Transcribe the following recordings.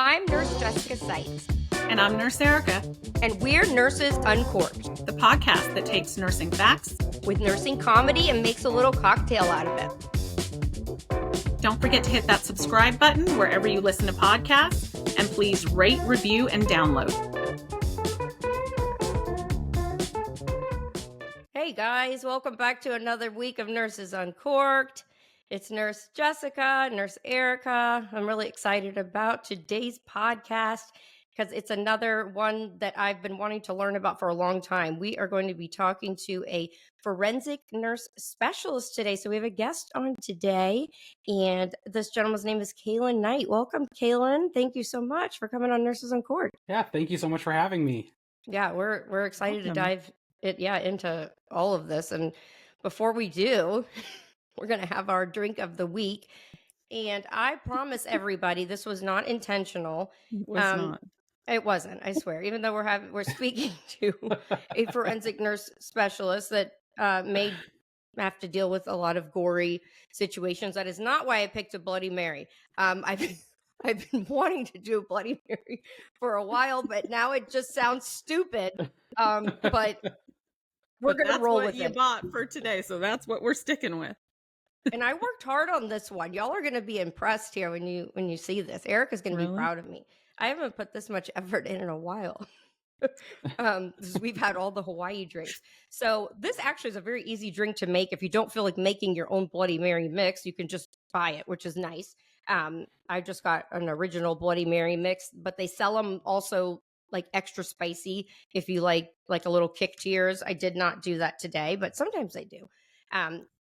I'm Nurse Jessica Seitz. And I'm Nurse Erica. And we're Nurses Uncorked, the podcast that takes nursing facts with nursing comedy and makes a little cocktail out of it. Don't forget to hit that subscribe button wherever you listen to podcasts, and please rate, review, and download. Hey guys, welcome back to another week of Nurses Uncorked. It's Nurse Jessica, Nurse Erica. I'm really excited about today's podcast because it's another one that I've been wanting to learn about for a long time. We are going to be talking to a forensic nurse specialist today. So we have a guest on today, and this gentleman's name is Kalen Knight. Welcome, Kalen. Thank you so much for coming on Nurses Uncorked. Yeah, thank you so much for having me. Yeah, we're excited to dive into all of this. And before we do, we're going to have our drink of the week. And I promise everybody this was not intentional. It was not. It wasn't, I swear. Even though we're speaking to a forensic nurse specialist that may have to deal with a lot of gory situations. That is not why I picked a Bloody Mary. I've been wanting to do a Bloody Mary for a while, but now it just sounds stupid. But we're going to roll with it. That's what you bought for today, so that's what we're sticking with. And I worked hard on this one. Y'all are going to be impressed here when you see this. Erica's going to be proud of me. I haven't put this much effort in a while. We've had all the Hawaii drinks. So this actually is a very easy drink to make. If you don't feel like making your own Bloody Mary mix, you can just buy it, which is nice. I just got an original Bloody Mary mix, but they sell them also like extra spicy if you like a little kick to yours. I did not do that today, but sometimes I do.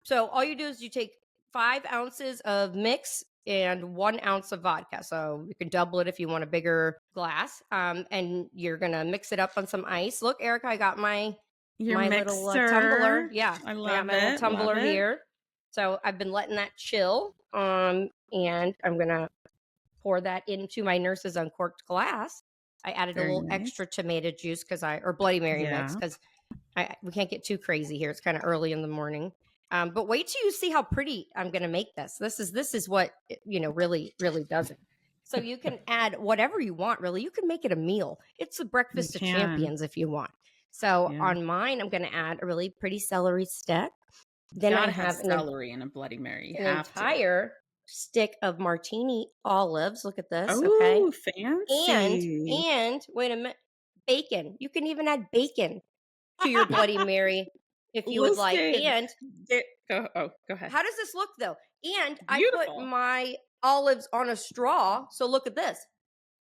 So all you do is you take 5 ounces of mix and 1 ounce of vodka. So you can double it if you want a bigger glass. And you're going to mix it up on some ice. Look, Erica, I got my little tumbler. Yeah, I love my little tumbler here. So I've been letting that chill. And I'm going to pour that into my Nurses Uncorked glass. I added a little extra tomato juice or Bloody Mary mix because we can't get too crazy here. It's kind of early in the morning. But wait till you see how pretty I'm going to make this. This is what, really, really does it. So you can add whatever you want, really. You can make it a meal. It's a breakfast of champions if you want. So on mine, I'm going to add a really pretty celery stick. Then I have celery in a Bloody Mary. An entire stick of martini olives. Look at this. Oh, okay. Fancy. And wait a minute, bacon. You can even add bacon to your Bloody Mary. If you would like. And go ahead. How does this look though? And Beautiful. I put my olives on a straw. So look at this.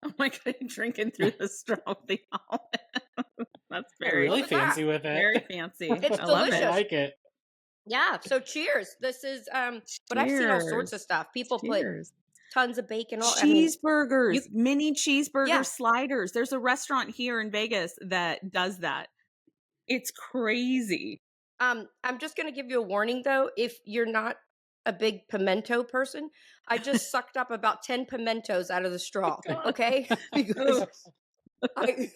Oh my God, you're drinking through the straw of the olive. That's really fancy with it. Very fancy. It's I delicious. love it. I like it. Yeah. So cheers. This is but I've seen all sorts of stuff. People put tons of bacon. Cheeseburgers, mini cheeseburger sliders. There's a restaurant here in Vegas that does that. It's crazy. I'm just going to give you a warning, though. If you're not a big pimento person, I just sucked up about 10 pimentos out of the straw, okay? Because I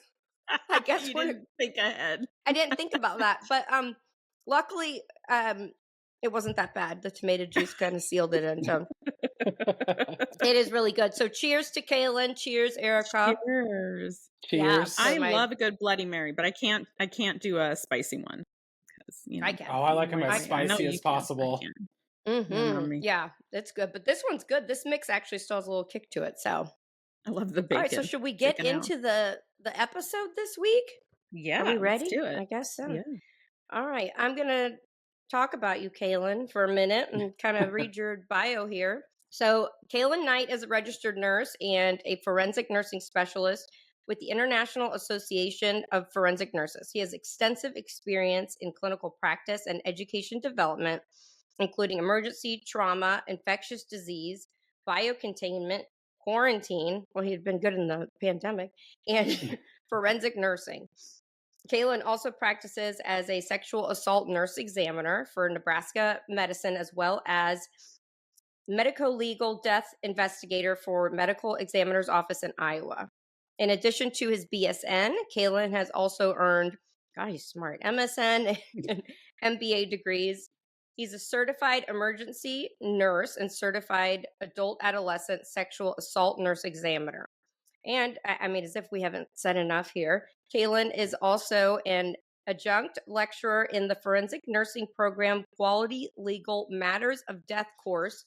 guess you didn't think ahead. I didn't think about that. But luckily, it wasn't that bad. The tomato juice kind of sealed it in. So it is really good. So cheers to Kalen. Cheers, Erica. Cheers. Cheers. I love a good Bloody Mary, but I can't do a spicy one. I can. Oh, I like them as spicy as possible. Yeah, it's good. But this one's good. This mix actually still has a little kick to it. So I love the bacon. All right, so should we get into the episode this week? Yeah. Are we ready? Let's do it. I guess so. Yeah. All right. I'm going to talk about you, Kalen, for a minute and kind of read your bio here. So Kalen Knight is a registered nurse and a forensic nursing specialist with the International Association of Forensic Nurses. He has extensive experience in clinical practice and education development, including emergency, trauma, infectious disease, biocontainment, quarantine. Well, he had been good in the pandemic, and forensic nursing. Kalen also practices as a sexual assault nurse examiner for Nebraska Medicine, as well as medicolegal death investigator for Medical Examiner's Office in Iowa. In addition to his BSN, Kalen has also earned, God, he's smart, MSN and MBA degrees. He's a certified emergency nurse and certified adult adolescent sexual assault nurse examiner. And I mean, as if we haven't said enough here, Kalen is also an adjunct lecturer in the forensic nursing program Quality Legal Matters of Death course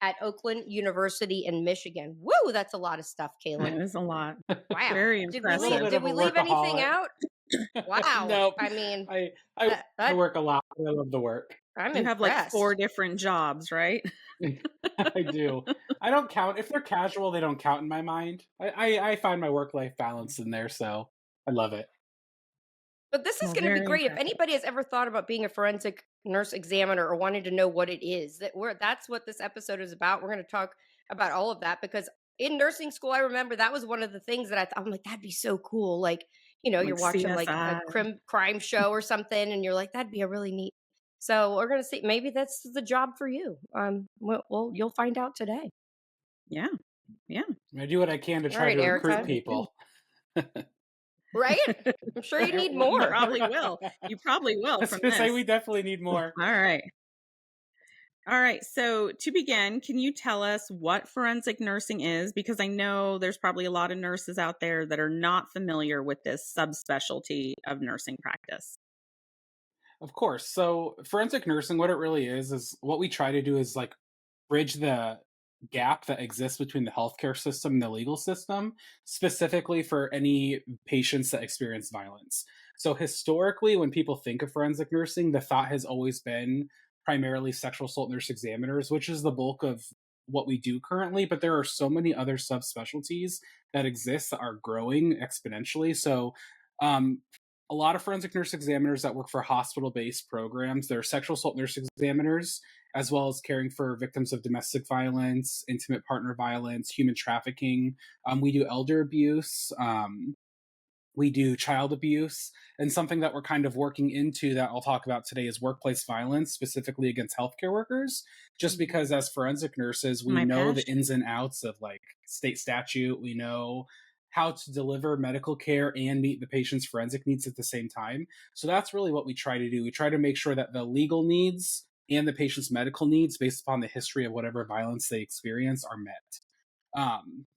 at Oakland University in Michigan. Woo, that's a lot of stuff, Kalen. That is a lot. Wow. Very impressive. Did we leave anything out? Wow. Nope. I mean, I work a lot. I love the work. I'm You have impressed. like 4 different jobs, right? I do. I don't count. If they're casual, they don't count in my mind. I find my work-life balance in there, so I love it. But this is going to be great. If anybody has ever thought about being a forensic nurse examiner or wanted to know what it is, that's what this episode is about. We're going to talk about all of that because in nursing school, I remember that was one of the things that I'm like, that'd be so cool. Like, you know, Like you're watching CSI. like a crime show or something, and you're like, that'd be a really neat. So we're going to see. Maybe that's the job for you. Well, you'll find out today. Yeah. I do what I can to try to recruit people. Right? I'm sure you need more. You probably will. You probably will. I was from going to say this. we definitely need more. All right. So to begin, can you tell us what forensic nursing is? Because I know there's probably a lot of nurses out there that are not familiar with this subspecialty of nursing practice. Of course. So forensic nursing, what it really is what we try to do is like bridge the gap that exists between the healthcare system and the legal system, specifically for any patients that experience violence. So historically, when people think of forensic nursing, the thought has always been primarily sexual assault nurse examiners, which is the bulk of what we do currently, but there are so many other subspecialties that exist that are growing exponentially. So a lot of forensic nurse examiners that work for hospital-based programs, they're sexual assault nurse examiners, as well as caring for victims of domestic violence, intimate partner violence, human trafficking. We do elder abuse. We do child abuse. And something that we're kind of working into that I'll talk about today is workplace violence, specifically against healthcare workers, just because as forensic nurses, we know the ins and outs of like state statute. We know how to deliver medical care and meet the patient's forensic needs at the same time. So that's really what we try to do. We try to make sure that the legal needs and the patient's medical needs, based upon the history of whatever violence they experience, are met.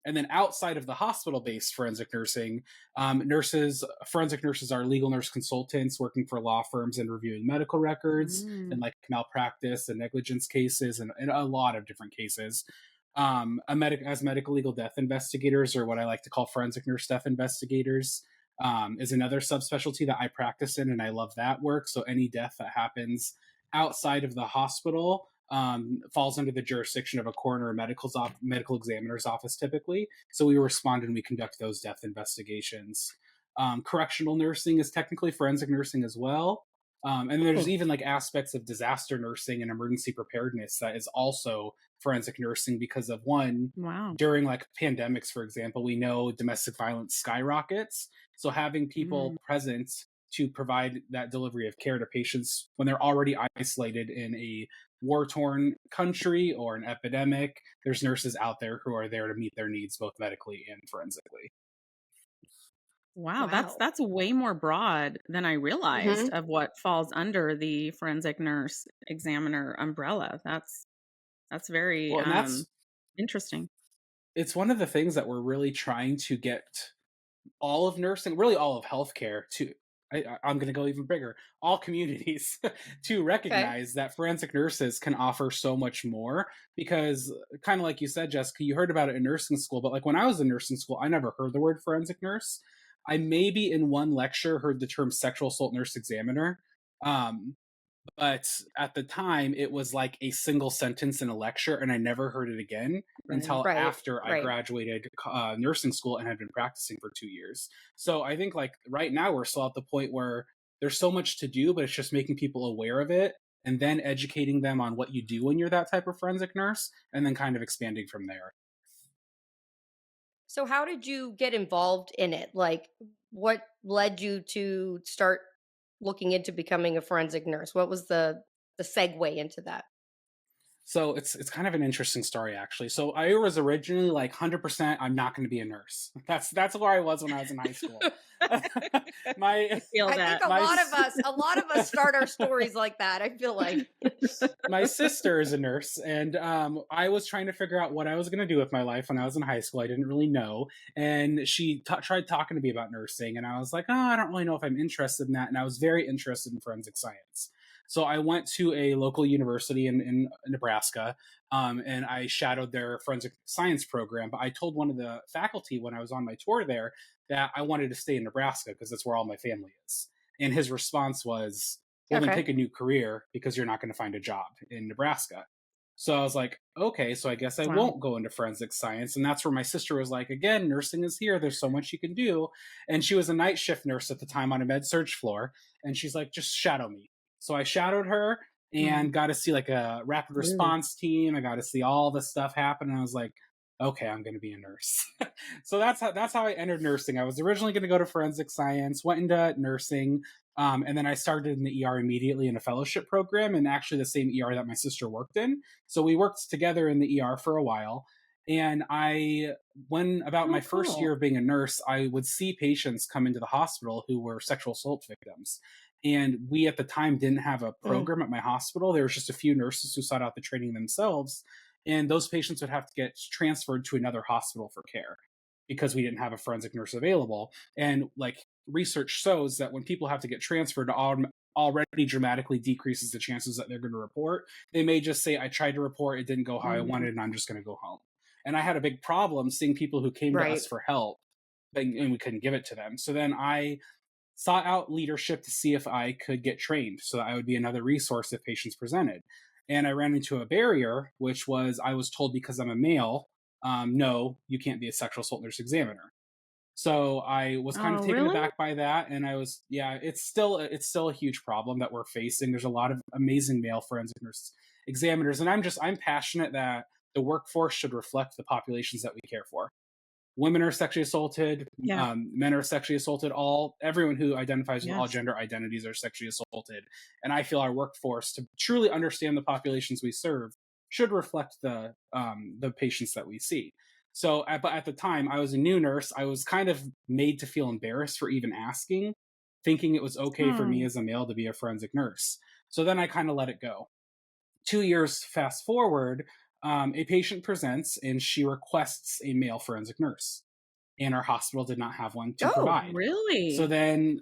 And then outside of the hospital-based forensic nursing, forensic nurses are legal nurse consultants working for law firms and reviewing medical records and like malpractice and negligence cases and a lot of different cases. As medical legal death investigators, or what I like to call forensic nurse death investigators, is another subspecialty that I practice in, and I love that work. So any death that happens outside of the hospital falls under the jurisdiction of a coroner or medical examiner's office typically. So we respond and we conduct those death investigations. Correctional nursing is technically forensic nursing as well. And there's even like aspects of disaster nursing and emergency preparedness that is also forensic nursing because of during like pandemics, for example, we know domestic violence skyrockets. So having people present to provide that delivery of care to patients when they're already isolated in a war-torn country or an epidemic, there's nurses out there who are there to meet their needs both medically and forensically. Wow. That's way more broad than I realized of what falls under the forensic nurse examiner umbrella. That's very interesting. It's one of the things that we're really trying to get all of nursing, really all of healthcare to, I'm going to go even bigger, all communities to recognize that forensic nurses can offer so much more, because kind of like you said, Jessica, you heard about it in nursing school, but like when I was in nursing school, I never heard the word forensic nurse. I maybe in one lecture heard the term sexual assault nurse examiner. But at the time it was like a single sentence in a lecture, and I never heard it again until after I graduated nursing school and had been practicing for 2 years. So I think like right now we're still at the point where there's so much to do, but it's just making people aware of it and then educating them on what you do when you're that type of forensic nurse, and then kind of expanding from there. So how did you get involved in it? Like, what led you to start looking into becoming a forensic nurse? What was the segue into that? So it's kind of an interesting story actually. So I was originally like 100% I'm not going to be a nurse. That's where I was when I was in high school. I my feel I think that. my a lot of us start our stories like that. I feel like. my sister is a nurse, and I was trying to figure out what I was going to do with my life when I was in high school. I didn't really know, and she tried talking to me about nursing, and I was like, oh, I don't really know if I'm interested in that. And I was very interested in forensic science. So I went to a local university in Nebraska, and I shadowed their forensic science program. But I told one of the faculty when I was on my tour there that I wanted to stay in Nebraska because that's where all my family is. And his response was, well, then Okay. pick a new career because you're not going to find a job in Nebraska. So I was like, okay, so I guess I Wow. won't go into forensic science. And that's where my sister was like, again, nursing is here. There's so much you can do. And she was a night shift nurse at the time on a med surge floor. And she's like, just shadow me. So I shadowed her and got to see like a rapid response team. I got to see all the stuff happen. And I was like, okay, I'm going to be a nurse. So that's how I entered nursing. I was originally going to go to forensic science, went into nursing, and then I started in the ER immediately in a fellowship program, and actually the same ER that my sister worked in. So we worked together in the ER for a while. And when about my first year of being a nurse, I would see patients come into the hospital who were sexual assault victims. And we at the time didn't have a program at my hospital. There was just a few nurses who sought out the training themselves. And those patients would have to get transferred to another hospital for care because we didn't have a forensic nurse available. And like research shows that when people have to get transferred, already dramatically decreases the chances that they're going to report. They may just say, I tried to report, it didn't go how I wanted, and I'm just going to go home. And I had a big problem seeing people who came to us for help and we couldn't give it to them. So then I sought out leadership to see if I could get trained so that I would be another resource if patients presented. And I ran into a barrier, which was I was told because I'm a male, no, you can't be a sexual assault nurse examiner. So I was kind of taken aback by that, and I was, it's still a huge problem that we're facing. There's a lot of amazing male forensic nurse examiners, and I'm passionate that the workforce should reflect the populations that we care for. Women are sexually assaulted, men are sexually assaulted, everyone who identifies with all gender identities are sexually assaulted. And I feel our workforce, to truly understand the populations we serve, should reflect the patients that we see. So, but at the time, I was a new nurse. I was kind of made to feel embarrassed for even asking, thinking it was okay for me as a male to be a forensic nurse. So then I kind of let it go. 2 years fast forward, a patient presents and she requests a male forensic nurse, and our hospital did not have one to provide. Really? So then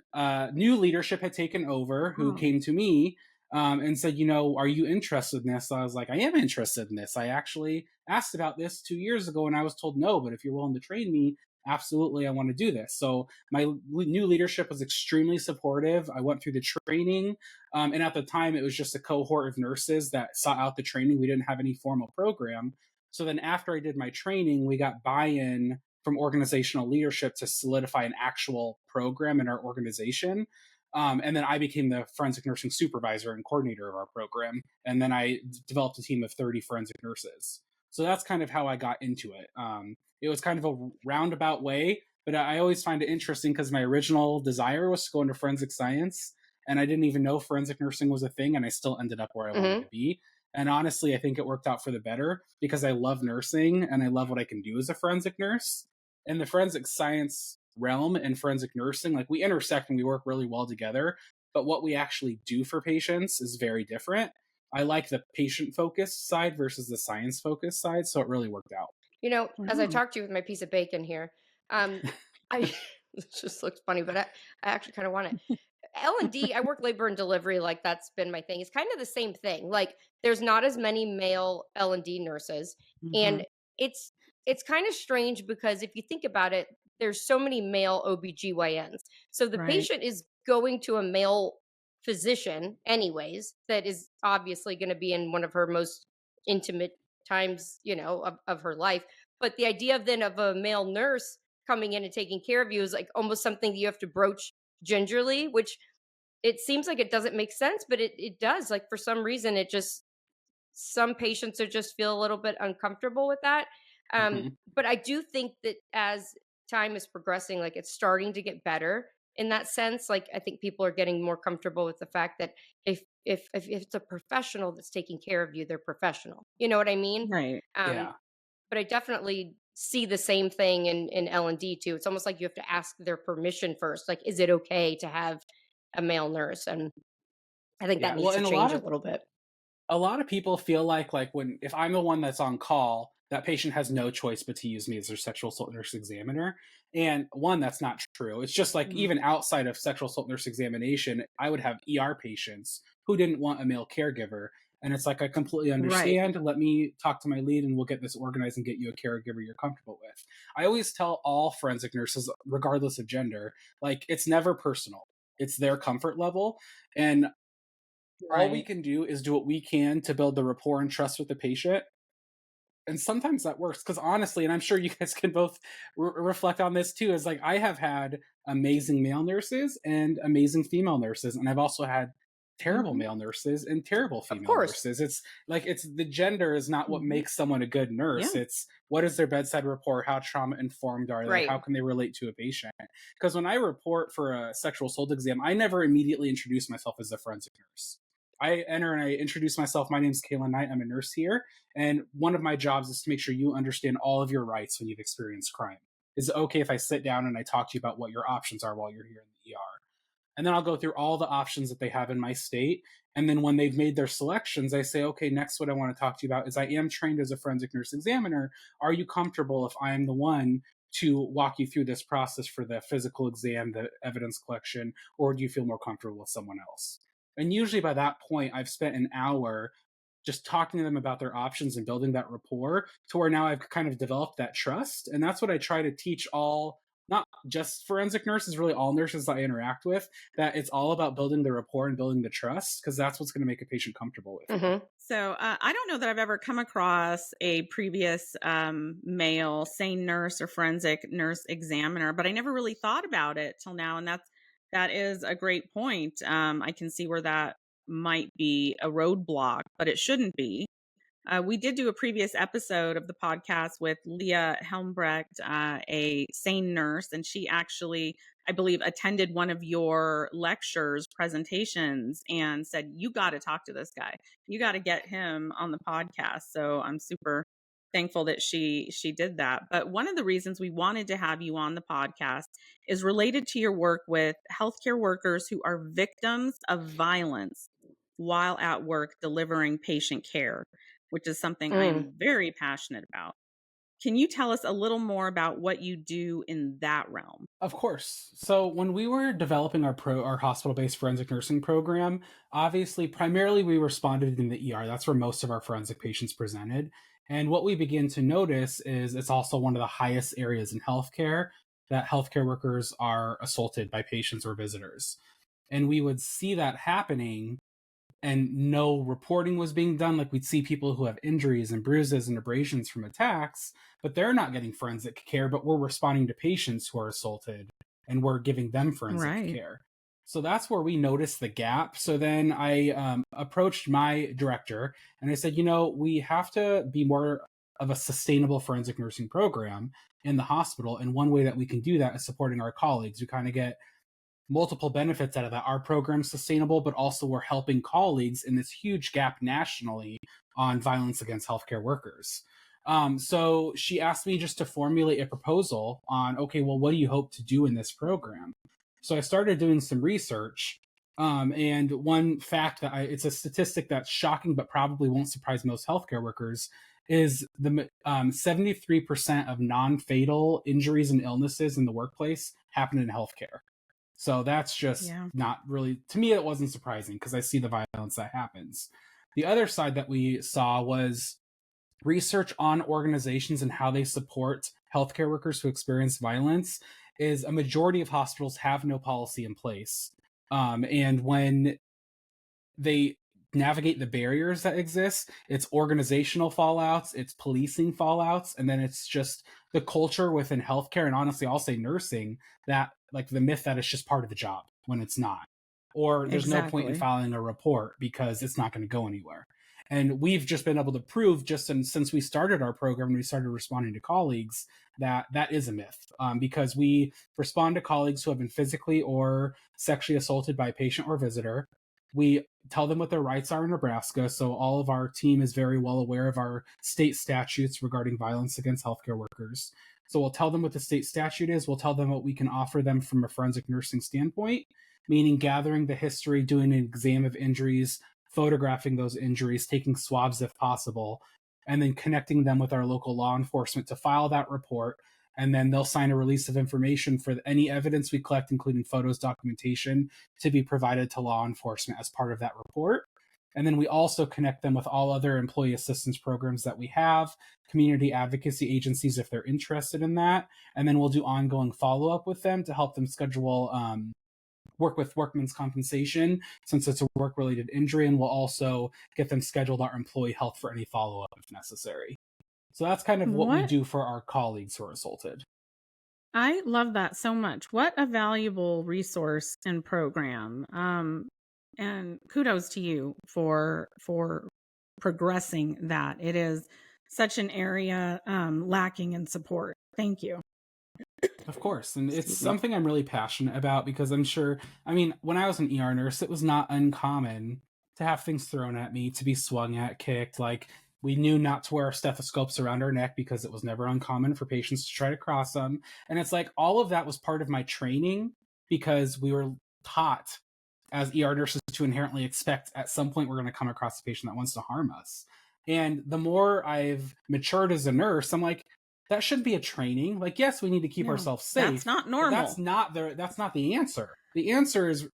new leadership had taken over who came to me and said, are you interested in this? So I was like, I am interested in this. I actually asked about this 2 years ago and I was told no, but if you're willing to train me, absolutely, I want to do this. So my new leadership was extremely supportive. I went through the training. And at the time, it was just a cohort of nurses that sought out the training. We didn't have any formal program. So then after I did my training, we got buy-in from organizational leadership to solidify an actual program in our organization. And then I became the forensic nursing supervisor and coordinator of our program. And then I developed a team of 30 forensic nurses. So that's kind of how I got into it. It was kind of a roundabout way, but I always find it interesting because my original desire was to go into forensic science, and I didn't even know forensic nursing was a thing, and I still ended up where I wanted to be. And honestly, I think it worked out for the better because I love nursing and I love what I can do as a forensic nurse. In the forensic science realm and forensic nursing, like we intersect and we work really well together, but what we actually do for patients is very different. I like the patient focused side versus the science focused side, so it really worked out. As I talk to you with my piece of bacon here, I it just looks funny, but I actually kind of want it. L&D, I work labor and delivery, like that's been my thing. It's kind of the same thing. Like there's not as many male L&D nurses, and it's kind of strange because if you think about it, there's so many male OBGYNs. So the patient is going to a male physician anyways, that is obviously going to be in one of her most intimate times, of her life. But the idea of a male nurse coming in and taking care of you is like almost something that you have to broach gingerly, which it seems like it doesn't make sense, but it does. Like for some reason, some patients are just feel a little bit uncomfortable with that. But I do think that as time is progressing, like it's starting to get better in that sense. Like I think people are getting more comfortable with the fact that if if it's a professional that's taking care of you, they're professional. You know what I mean? Right. Um, Yeah. but I definitely see the same thing in L&D too. It's almost like you have to ask their permission first. Like, is it okay to have a male nurse? And I think that Yeah. needs Well, to and change a little bit. a lot of people feel like when if I'm the one that's on call, that patient has no choice but to use me as their sexual assault nurse examiner. And one, that's not true. It's just like Mhm. even outside of sexual assault nurse examination, I would have ER patients who didn't want a male caregiver. And it's like, I completely Right. understand. Let me talk to my lead and we'll get this organized and get you a caregiver you're comfortable with. I always tell all forensic nurses, regardless of gender, like it's never personal. It's their comfort level. And all we Right. can do is do what we can to build the rapport and trust with the patient. And sometimes that works because honestly, and I'm sure you guys can both reflect on this too, is like I have had amazing male nurses and amazing female nurses, and I've also had terrible Mhm. male nurses and terrible Of female course. nurses. It's like it's the gender is not what Mhm. makes someone a good nurse. Yeah. It's what is their bedside rapport, how trauma informed are they, how Right. can they relate to a patient. Because when I report for a sexual assault exam, I never immediately introduce myself as a forensic nurse. I enter and I introduce myself. My name's Kalen Knight. I'm a nurse here. And one of my jobs is to make sure you understand all of your rights when you've experienced crime. Is it okay if I sit down and I talk to you about what your options are while you're here in the ER? And then I'll go through all the options that they have in my state. And then when they've made their selections, I say, okay, next, what I want to talk to you about is I am trained as a forensic nurse examiner. Are you comfortable if I am the one to walk you through this process for the physical exam, the evidence collection, or do you feel more comfortable with someone else? And usually by that point, I've spent an hour just talking to them about their options and building that rapport to where now I've kind of developed that trust. And that's what I try to teach all, not just forensic nurses, really all nurses that I interact with, that it's all about building the rapport and building the trust because that's what's going to make a patient comfortable with you. Hmm. So I don't know that I've ever come across a previous male SANE nurse or forensic nurse examiner, but I never really thought about it till now, and that is a great point. I can see where that might be a roadblock, but it shouldn't be. We did do a previous episode of the podcast with Leah Helmbrecht, a SANE nurse, and she actually, I believe, attended one of your lectures, presentations, and said, "You got to talk to this guy. You got to get him on the podcast." So I'm super thankful that she did that. But one of the reasons we wanted to have you on the podcast is related to your work with healthcare workers who are victims of violence while at work delivering patient care, which is something I Mm. am very passionate about. Can you tell us a little more about what you do in that realm? Of course. So when we were developing our hospital-based forensic nursing program, obviously primarily we responded in the ER. That's where most of our forensic patients presented. And what we begin to notice is it's also one of the highest areas in healthcare that healthcare workers are assaulted by patients or visitors. And we would see that happening and no reporting was being done. Like we'd see people who have injuries and bruises and abrasions from attacks, but they're not getting forensic care, but we're responding to patients who are assaulted and we're giving them forensic Right. care. So that's where we noticed the gap. So then I approached my director and I said, we have to be more of a sustainable forensic nursing program in the hospital. And one way that we can do that is supporting our colleagues. We kind of get multiple benefits out of that. Our program's sustainable, but also we're helping colleagues in this huge gap nationally on violence against healthcare workers. So she asked me just to formulate a proposal on, okay, well, what do you hope to do in this program? So I started doing some research. And one fact it's a statistic that's shocking, but probably won't surprise most healthcare workers, is the 73% of non-fatal injuries and illnesses in the workplace happen in healthcare. So that's just Yeah. not really, to me, it wasn't surprising because I see the violence that happens. The other side that we saw was research on organizations and how they support healthcare workers who experience violence is a majority of hospitals have no policy in place. And when they navigate the barriers that exist, it's organizational fallouts, it's policing fallouts, and then it's just the culture within healthcare, and honestly I'll say nursing, that like the myth that it's just part of the job when it's not, or there's no point in Exactly. filing a report because it's not going to go anywhere. And we've just been able to prove since we started our program and we started responding to colleagues that that is a myth, because we respond to colleagues who have been physically or sexually assaulted by a patient or visitor. We tell them what their rights are in Nebraska. So all of our team is very well aware of our state statutes regarding violence against healthcare workers. So we'll tell them what the state statute is. We'll tell them what we can offer them from a forensic nursing standpoint, meaning gathering the history, doing an exam of injuries, photographing those injuries, taking swabs if possible, and then connecting them with our local law enforcement to file that report. And then they'll sign a release of information for any evidence we collect, including photos, documentation, to be provided to law enforcement as part of that report. And then we also connect them with all other employee assistance programs that we have, community advocacy agencies if they're interested in that. And then we'll do ongoing follow-up with them to help them schedule work with workman's compensation since it's a work-related injury. And we'll also get them scheduled our employee health for any follow-up if necessary. So that's kind of what we do for our colleagues who are assaulted. I love that so much. What a valuable resource and program. And kudos to you for progressing that. It is such an area lacking in support. Thank you. Of course. And it's something I'm really passionate about because I'm sure, I mean, when I was an ER nurse, it was not uncommon to have things thrown at me, to be swung at, kicked. Like, we knew not to wear stethoscopes around our neck because it was never uncommon for patients to try to cross them. And it's like all of that was part of my training because we were taught as ER nurses to inherently expect at some point we're going to come across a patient that wants to harm us. And the more I've matured as a nurse, I'm like, that shouldn't be a training. Like, yes, we need to keep ourselves safe. That's not normal. That's not the answer. The answer is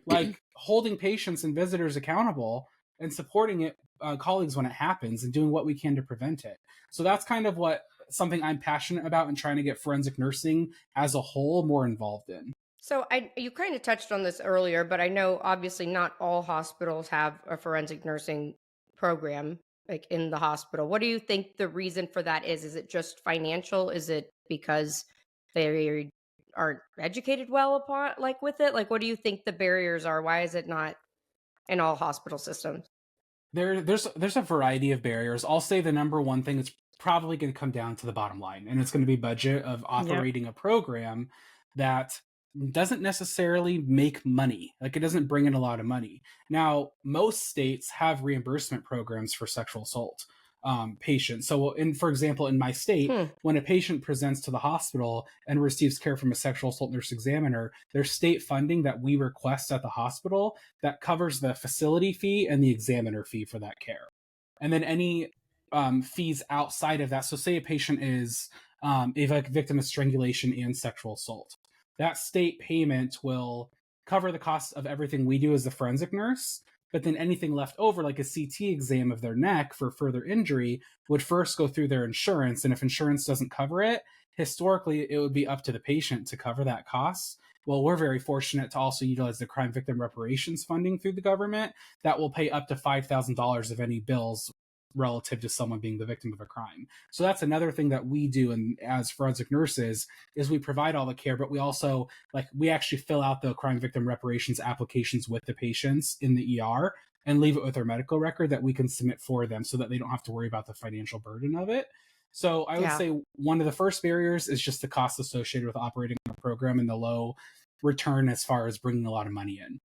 like holding patients and visitors accountable and supporting it, colleagues when it happens and doing what we can to prevent it. So that's kind of something I'm passionate about and trying to get forensic nursing as a whole more involved in. So you kind of touched on this earlier, but I know obviously not all hospitals have a forensic nursing program like in the hospital. What do you think the reason for that is? Is it just financial? Is it because they aren't educated well upon with it? Like, what do you think the barriers are? Why is it not in all hospital systems? There's a variety of barriers. I'll say the number one thing is probably going to come down to the bottom line, and it's going to be budget of operating a program that doesn't necessarily make money. Like, it doesn't bring in a lot of money. Now, most states have reimbursement programs for sexual assault patients. So, for example, in my state, when a patient presents to the hospital and receives care from a sexual assault nurse examiner, there's state funding that we request at the hospital that covers the facility fee and the examiner fee for that care. And then any fees outside of that. So say a patient is a victim of strangulation and sexual assault. That state payment will cover the cost of everything we do as a forensic nurse, but then anything left over, like a CT exam of their neck for further injury, would first go through their insurance. And if insurance doesn't cover it, historically, it would be up to the patient to cover that cost. Well, we're very fortunate to also utilize the crime victim reparations funding through the government that will pay up to $5,000 of any bills relative to someone being the victim of a crime. So that's another thing that we do, and as forensic nurses, is we provide all the care, but we also we actually fill out the crime victim reparations applications with the patients in the ER and leave it with their medical record that we can submit for them so that they don't have to worry about the financial burden of it. So I would say one of the first barriers is just the cost associated with operating a program and the low return as far as bringing a lot of money in.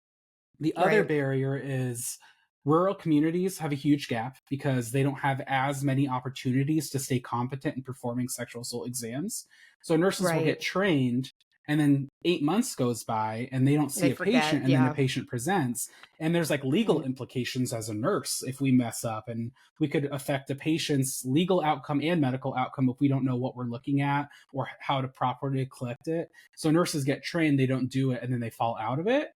The other barrier is rural communities have a huge gap because they don't have as many opportunities to stay competent in performing sexual assault exams. So nurses will get trained, and then 8 months goes by and they don't see a patient, and then the patient presents. And there's legal implications as a nurse if we mess up, and we could affect the patient's legal outcome and medical outcome if we don't know what we're looking at or how to properly collect it. So nurses get trained, they don't do it, and then they fall out of it.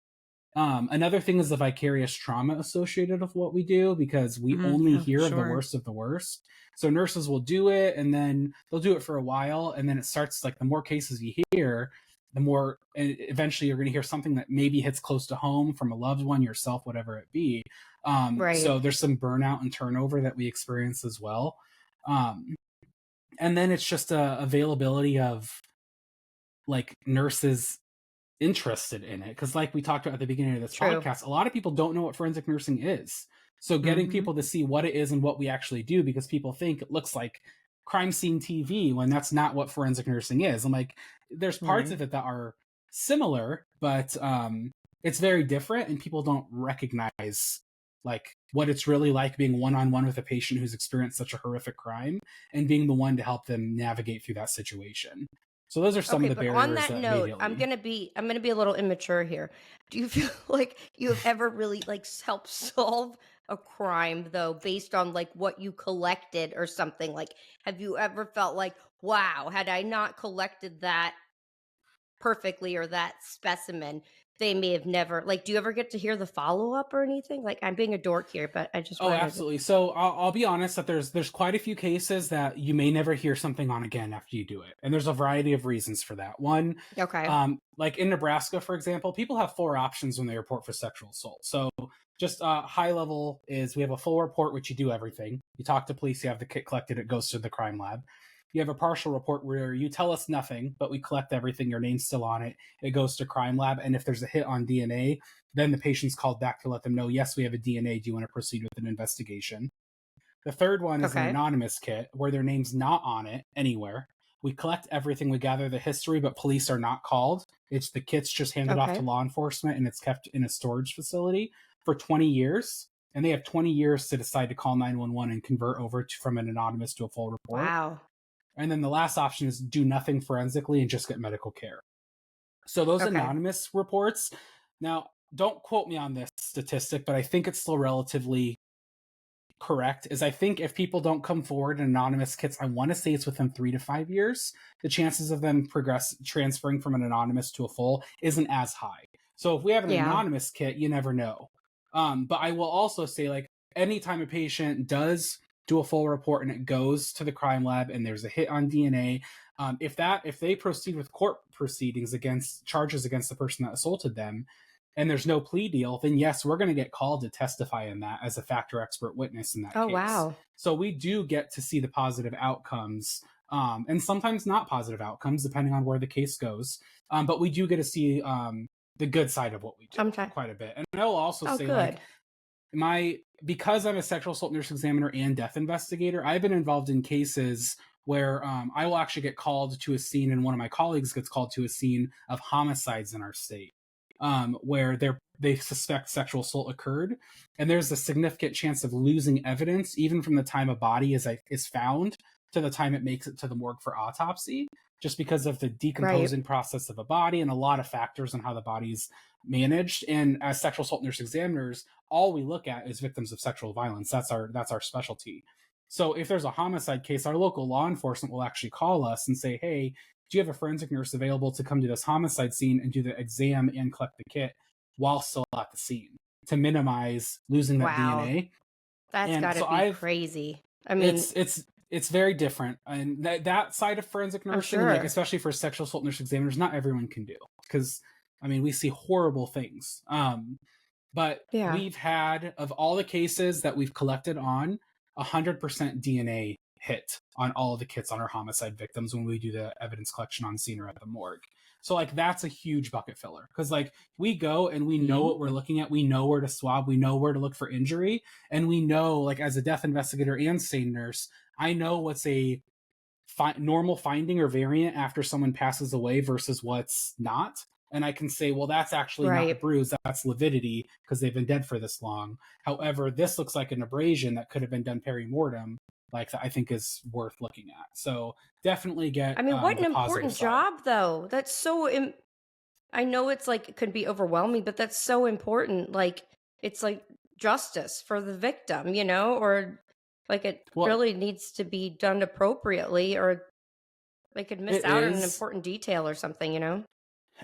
Another thing is the vicarious trauma associated with what we do, because we only hear of the worst of the worst. So nurses will do it, and then they'll do it for a while, and then it starts the more cases you hear, the more, and eventually you're going to hear something that maybe hits close to home from a loved one, yourself, whatever it be. So there's some burnout and turnover that we experience as well. And then it's just a availability of nurses interested in it, because we talked about at the beginning of this podcast, a lot of people don't know what forensic nursing is. So getting people to see what it is and what we actually do, because people think it looks like crime scene TV when that's not what forensic nursing is. I'm there's parts of it that are similar, but it's very different, and people don't recognize like what it's really like being one-on-one with a patient who's experienced such a horrific crime and being the one to help them navigate through that situation. So those are some Okay, of the but on barriers that that note, I'm immediately. gonna be a little immature here. Do you feel like you have ever really like helped solve a crime though, based on like what you collected or something? Like, have you ever felt like, wow, had I not collected that perfectly or that specimen, they may have never like, do you ever get to hear the follow-up or anything? Like, I'm being a dork here, but I just Oh, wanted to. absolutely. So I'll be honest that there's quite a few cases that you may never hear something on again after you do it, and there's a variety of reasons for that. One, Okay. like in Nebraska, for example, people have four options when they report for sexual assault. So just high level is we have a full report, which you do everything. You talk to police, you have the kit collected, it goes to the crime lab. You have a partial report where you tell us nothing, but we collect everything. Your name's still on it. It goes to crime lab, and if there's a hit on DNA, then the patient's called back to let them know, yes, we have a DNA. Do you want to proceed with an investigation? The third one is an Okay. anonymous kit where their name's not on it anywhere. We collect everything, we gather the history, but police are not called. It's the kit's just handed off to Okay. law enforcement and it's kept in a storage facility for 20 years. And they have 20 years to decide to call 911 and convert over from an anonymous to a full report. Wow. And then the last option is do nothing forensically and just get medical care. So those Okay. anonymous reports, now don't quote me on this statistic, but I think it's still relatively correct, is I think if people don't come forward in anonymous kits, I want to say it's within 3 to 5 years, the chances of them transferring from an anonymous to a full isn't as high. So if we have an Yeah. anonymous kit, you never know. But I will also say, like, anytime a patient does do a full report and it goes to the crime lab and there's a hit on DNA, if they proceed with court proceedings against charges against the person that assaulted them, and there's no plea deal, then yes, we're going to get called to testify in that as a factor expert witness in that Oh, case. wow. So we do get to see the positive outcomes, and sometimes not positive outcomes, depending on where the case goes. But we do get to see the good side of what we do Sometimes. quite a bit. And I'll also Oh, say, like, good. because I'm a sexual assault nurse examiner and death investigator, I've been involved in cases where I will actually get called to a scene, and one of my colleagues gets called to a scene of homicides in our state, where they suspect sexual assault occurred, and there's a significant chance of losing evidence even from the time a body is found to the time it makes it to the morgue for autopsy, just because of the Right. decomposing process of a body and a lot of factors on how the body's managed. And as sexual assault nurse examiners, all we look at is victims of sexual violence. That's our specialty. So if there's a homicide case, our local law enforcement will actually call us and say, hey, do you have a forensic nurse available to come to this homicide scene and do the exam and collect the kit while still at the scene to minimize losing that Wow. DNA? That's And gotta so be crazy. I mean, it's very different, and that side of forensic I'm nursing, like sure. especially for sexual assault nurse examiners, not everyone can do, because I mean we see horrible things. But Yeah. we've had, of all the cases that we've collected on, 100% DNA hit on all of the kits on our homicide victims when we do the evidence collection on scene or at the morgue. So like that's a huge bucket filler, because like we go and we know what we're looking at, we know where to swab, we know where to look for injury, and we know, like as a death investigator and SANE nurse, I know what's a normal finding or variant after someone passes away versus what's not. And I can say, well, that's actually not a Right. bruise, that's lividity because they've been dead for this long. However, this looks like an abrasion that could have been done peri-mortem, like that I think is worth looking at. So definitely get I mean, what an the positive important side. job though. That's so I know it's like it could be overwhelming, but that's so important. Like it's like justice for the victim, or like it Well, really needs to be done appropriately or they could miss it out on an is. important detail or something.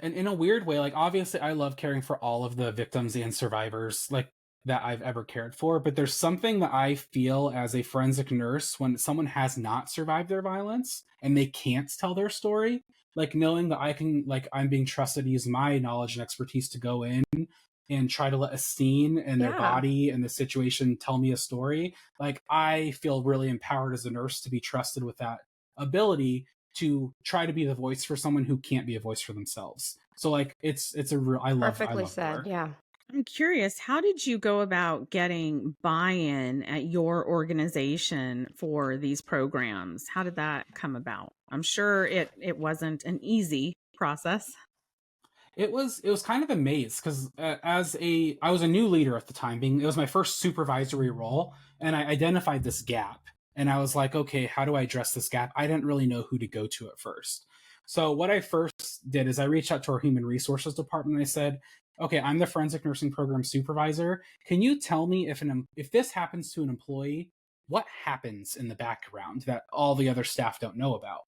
And in a weird way, like obviously I love caring for all of the victims and survivors like that I've ever cared for, but there's something that I feel as a forensic nurse when someone has not survived their violence and they can't tell their story, like knowing that I'm being trusted to use my knowledge and expertise to go in and try to let a scene and their Yeah. body and the situation tell me a story. Like I feel really empowered as a nurse to be trusted with that ability to try to be the voice for someone who can't be a voice for themselves. So like it's a real I love Perfectly the said. work. Yeah. I'm curious, how did you go about getting buy-in at your organization for these programs? How did that come about? I'm sure it wasn't an easy process. It was kind of a maze because I was a new leader at the time. It was my first supervisory role, and I identified this gap. And I was like, okay, how do I address this gap? I didn't really know who to go to at first. So what I first did is I reached out to our human resources department and I said, okay, I'm the forensic nursing program supervisor. Can you tell me if this happens to an employee, what happens in the background that all the other staff don't know about?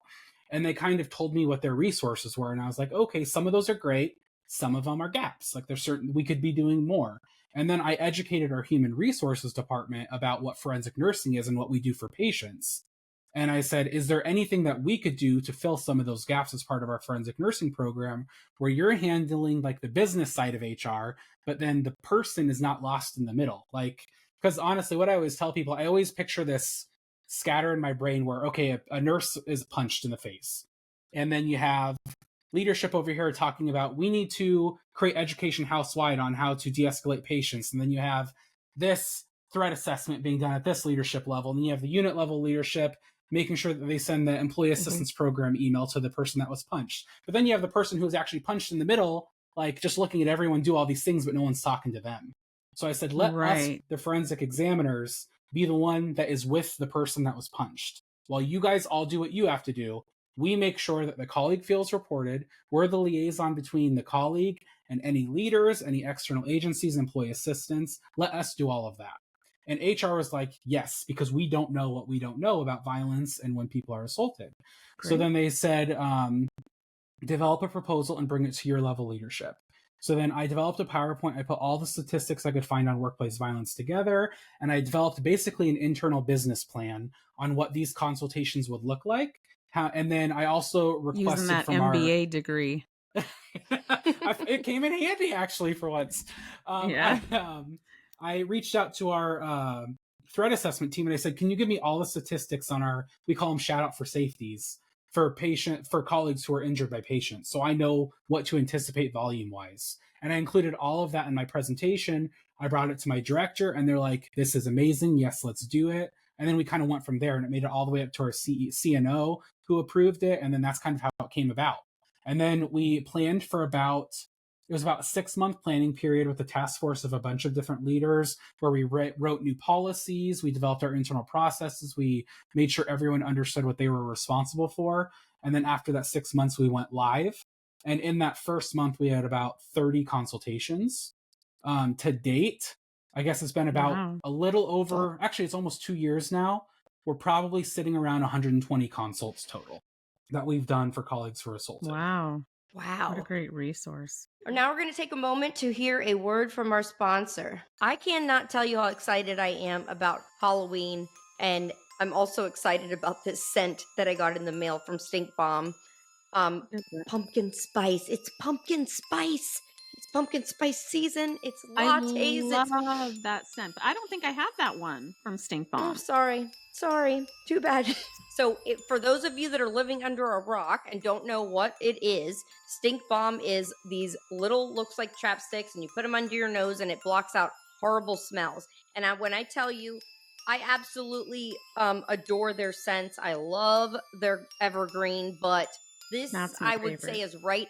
And they kind of told me what their resources were, and I was like, okay, some of those are great, some of them are gaps. Like there's certain we could be doing more. And then I educated our human resources department about what forensic nursing is and what we do for patients. And I said, is there anything that we could do to fill some of those gaps as part of our forensic nursing program where you're handling like the business side of HR, but then the person is not lost in the middle? Like, because honestly, what I always tell people, I always picture this scatter in my brain where, okay, a nurse is punched in the face. And then you have leadership over here talking about we need to create education house-wide on how to de-escalate patients. And then you have this threat assessment being done at this leadership level. And then you have the unit level leadership making sure that they send the employee assistance program email to the person that was punched. But then you have the person who was actually punched in the middle, like just looking at everyone do all these things, but no one's talking to them. So I said, let us, the forensic examiners, be the one that is with the person that was punched. While you guys all do what you have to do, we make sure that the colleague feels reported. We're the liaison between the colleague and any leaders, any external agencies, employee assistants. Let us do all of that. And HR was like, yes, because we don't know what we don't know about violence and when people are assaulted. Great. So then they said, develop a proposal and bring it to your level leadership. So then I developed a PowerPoint. I put all the statistics I could find on workplace violence together. And I developed basically an internal business plan on what these consultations would look like. And then I also requested using that from MBA degree. It came in handy actually for once. I reached out to our threat assessment team and I said, can you give me all the statistics on we call them shout out for safeties for colleagues who are injured by patients. So I know what to anticipate volume wise. And I included all of that in my presentation. I brought it to my director and they're like, this is amazing. Yes, let's do it. And then we kind of went from there and it made it all the way up to our CNO who approved it. And then that's kind of how it came about. And then we planned for it was about a 6-month planning period with a task force of a bunch of different leaders where we wrote new policies. We developed our internal processes. We made sure everyone understood what they were responsible for. And then after that 6 months, we went live. And in that first month, we had about 30 consultations. To date, I guess it's been about a little over, actually, it's almost 2 years now. We're probably sitting around 120 consults total that we've done for colleagues who are assaulted. Wow. What a great resource. Now we're going to take a moment to hear a word from our sponsor. I cannot tell you how excited I am about Halloween, and I'm also excited about this scent that I got in the mail from Stink Bomb. Pumpkin spice. It's pumpkin spice. It's pumpkin spice season. It's lattes. I love that scent. But I don't think I have that one from Stink Bomb. Oh, sorry. Too bad. So for those of you that are living under a rock and don't know what it is, Stink Bomb is these little, looks like chapsticks, and you put them under your nose and it blocks out horrible smells. And when I tell you, I absolutely adore their scents. I love their evergreen, but this I would say is right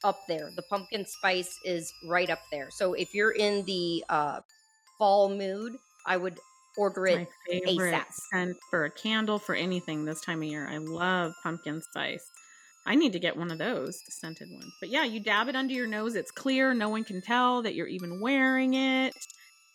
up there. The pumpkin spice is right up there. So if you're in the fall mood, I would order it my favorite ASAP. Scent for a candle, for anything this time of year. I love pumpkin spice. I need to get one of those scented ones. But yeah, you dab it under your nose. It's clear. No one can tell that you're even wearing it.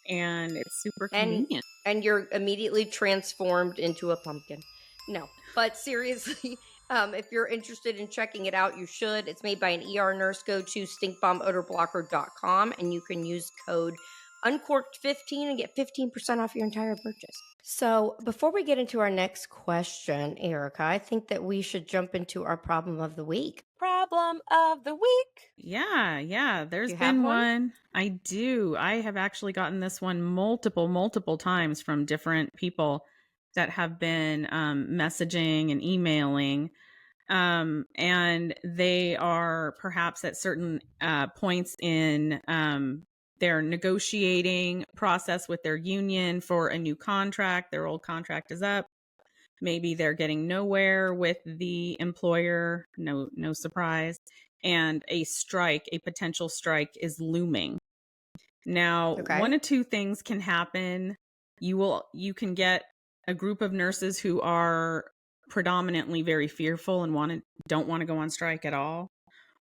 And it's super convenient. And you're immediately transformed into a pumpkin. No, but seriously, if you're interested in checking it out, you should. It's made by an ER nurse. Go to stinkbombodorBlocker.com and you can use code Uncorked15 and get 15% off your entire purchase. So before we get into our next question, Erica, I think that we should jump into our problem of the week. Problem of the week. Yeah. There's been one. I do. I have actually gotten this one multiple times from different people that have been messaging and emailing. And they are perhaps at certain points in their negotiating process with their union for a new contract. Their old contract is up. Maybe they're getting nowhere with the employer. No surprise. and a potential strike is looming. Now, Okay. one of two things can happen. You can get a group of nurses who are predominantly very fearful and don't want to go on strike at all.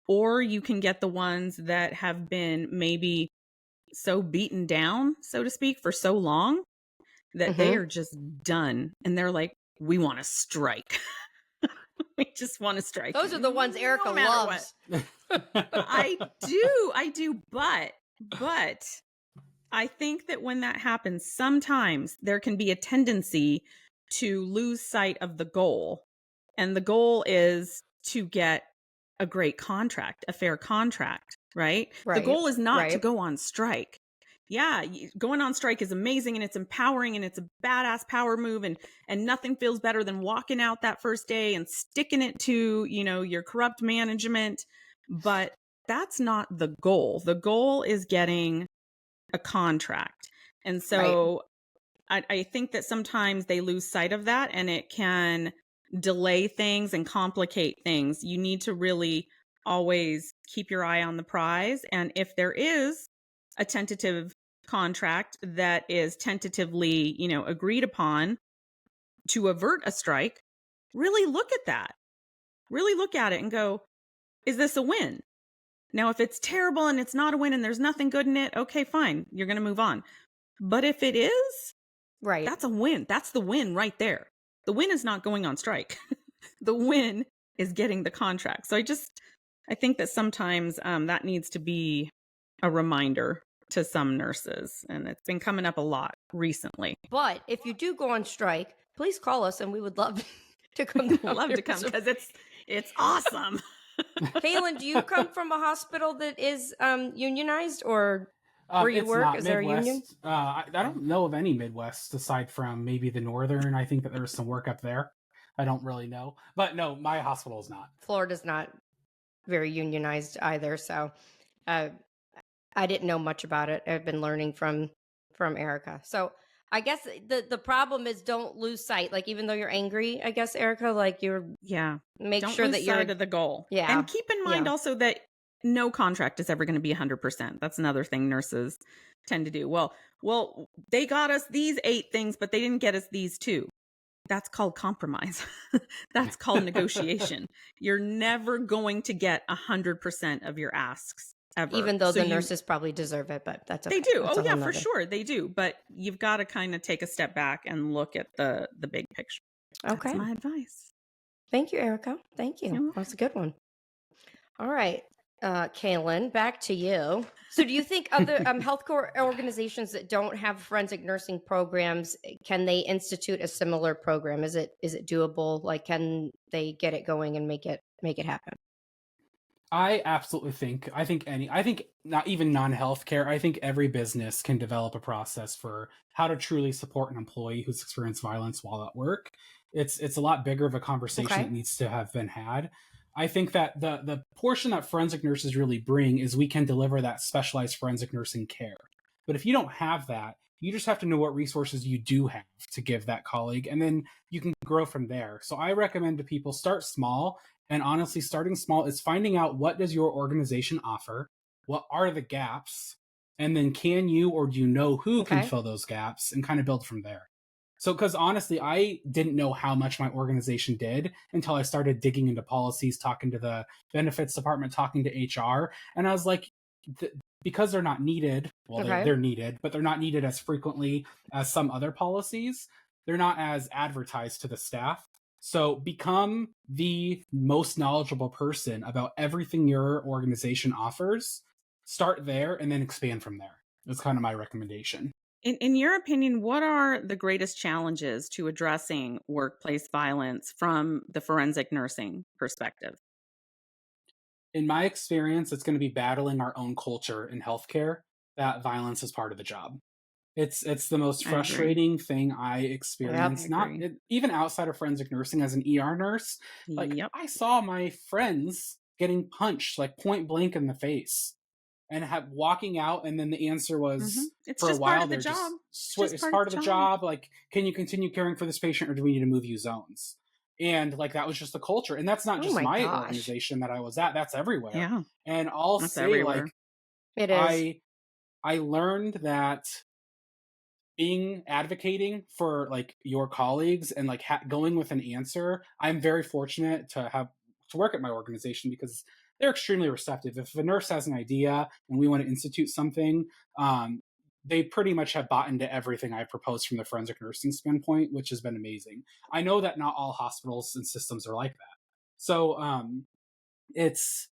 Or you can get the ones that have been maybe so beaten down, so to speak, for so long that they are just done. And they're like, we want to strike. We just want to strike. Those are the ones Erica loves. I do. But I think that when that happens, sometimes there can be a tendency to lose sight of the goal. And the goal is to get a great contract, a fair contract, right? The goal is not to go on strike. Yeah, going on strike is amazing and it's empowering and it's a badass power move, and nothing feels better than walking out that first day and sticking it to, your corrupt management. But that's not the goal. The goal is getting a contract. And so I think that sometimes they lose sight of that, and it can delay things and complicate things. You need to really always keep your eye on the prize. And if there is a tentative contract that is tentatively, agreed upon to avert a strike, really look at that. Really look at it and go, is this a win? Now, if it's terrible and it's not a win and there's nothing good in it, okay, fine. You're going to move on. But if it is, that's a win. That's the win right there. The win is not going on strike. The win is getting the contract. So I think that sometimes that needs to be a reminder to some nurses. And it's been coming up a lot recently. But if you do go on strike, please call us and we would love to come. Love to come because it's awesome. Kalen, do you come from a hospital that is unionized, or where you work? Is there a union? I don't know of any Midwest aside from maybe the Northern. I think that there was some work up there. I don't really know. But no, my hospital is not. Florida's not very unionized either. So I didn't know much about it. I've been learning from Erica. So I guess the problem is don't lose sight. Like, even though you're angry, I guess, Erica, like make don't sure lose that you're sight of the goal. Yeah. And keep in mind also that no contract is ever going to be 100%. That's another thing nurses tend to do. Well, they got us these 8 things, but they didn't get us these 2. That's called compromise. That's called negotiation. You're never going to get 100% of your asks ever. Even though the nurses probably deserve it, but that's okay. They do. That's for sure. They do. But you've got to kind of take a step back and look at the big picture. Okay. That's my advice. Thank you, Erica. Thank you. That's a good one. All right. Kalen, back to you. So do you think other healthcare organizations that don't have forensic nursing programs, can they institute a similar program? Is it doable? Like, can they get it going and make it happen? I absolutely think. I think not even non-healthcare. I think every business can develop a process for how to truly support an employee who's experienced violence while at work. It's a lot bigger of a conversation that needs to have been had. I think that the portion that forensic nurses really bring is we can deliver that specialized forensic nursing care. But if you don't have that, you just have to know what resources you do have to give that colleague, and then you can grow from there. So I recommend to people start small, and honestly, starting small is finding out what does your organization offer, what are the gaps, and then can you or do you know who can fill those gaps, and kind of build from there. So, because honestly, I didn't know how much my organization did until I started digging into policies, talking to the benefits department, talking to HR. And I was like, because they're not needed, they're needed, but they're not needed as frequently as some other policies. They're not as advertised to the staff. So become the most knowledgeable person about everything your organization offers. Start there and then expand from there. That's kind of my recommendation. In your opinion, what are the greatest challenges to addressing workplace violence from the forensic nursing perspective? In my experience, it's going to be battling our own culture in healthcare that violence is part of the job. It's the most frustrating thing I experience. Even outside of forensic nursing, as an ER nurse, I saw my friends getting punched like point blank in the face. And walking out, and then the answer was, it's for just a while, part of the job. It's part of the job. Like, can you continue caring for this patient, or do we need to move you zones? And like that was just the culture. And that's not Oh just my my gosh. organization that I was at, that's everywhere. Yeah, And I'll that's say everywhere. like It is. I learned that being advocating for like your colleagues and like going with an answer, I'm very fortunate to have to work at my organization because they're extremely receptive. If a nurse has an idea and we want to institute something, they pretty much have bought into everything I proposed from the forensic nursing standpoint, which has been amazing. I know that not all hospitals and systems are like that. So it's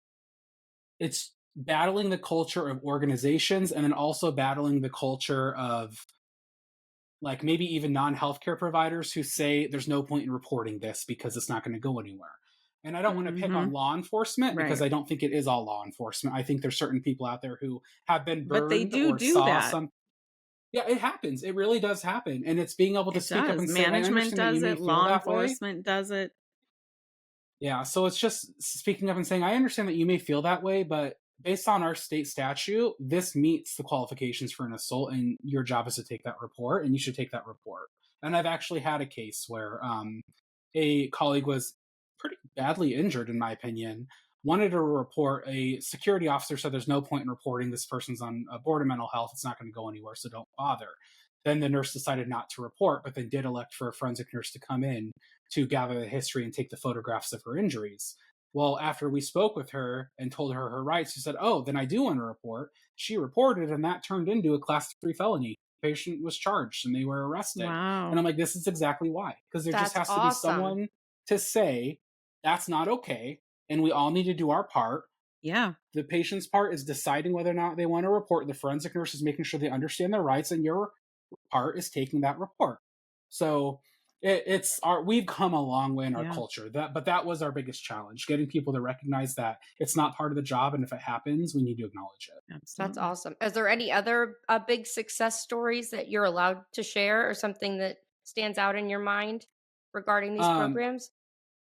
it's battling the culture of organizations and then also battling the culture of like maybe even non-healthcare providers who say there's no point in reporting this because it's not going to go anywhere. And I don't want to pick Hmm. on law enforcement because Right. I don't think it is all law enforcement. I think there's certain people out there who have been But they burned do or do saw that. some. Yeah, it happens. It really does happen. And it's being able to It speak up does. and say, I Management understand that you does may it. feel Law that way. enforcement does it. Yeah, so it's just speaking up and saying, I understand that you may feel that way, but based on our state statute, this meets the qualifications for an assault, and your job is to take that report, and you should take that report. And I've actually had a case where a colleague was pretty badly injured, in my opinion, wanted to report. A security officer said, there's no point in reporting. This person's on a board of mental health. It's not going to go anywhere, so don't bother. Then the nurse decided not to report, but then did elect for a forensic nurse to come in to gather the history and take the photographs of her injuries. Well, after we spoke with her and told her her rights, she said, oh, then I do want to report. She reported, and that turned into a class 3 felony. The patient was charged and they were arrested. And Wow. I'm like, this is exactly why. Because there just That's has to be awesome. someone to say, that's not okay. And we all need to do our part. Yeah. The patient's part is deciding whether or not they want to report. The forensic nurse is making sure they understand their rights, and your part is taking that report. So it's our we've come a long way in our Yeah. culture. But that was our biggest challenge, getting people to recognize that it's not part of the job, and if it happens, we need to acknowledge it. That's Absolutely. awesome. Is there any other big success stories that you're allowed to share or something that stands out in your mind regarding these Um, programs?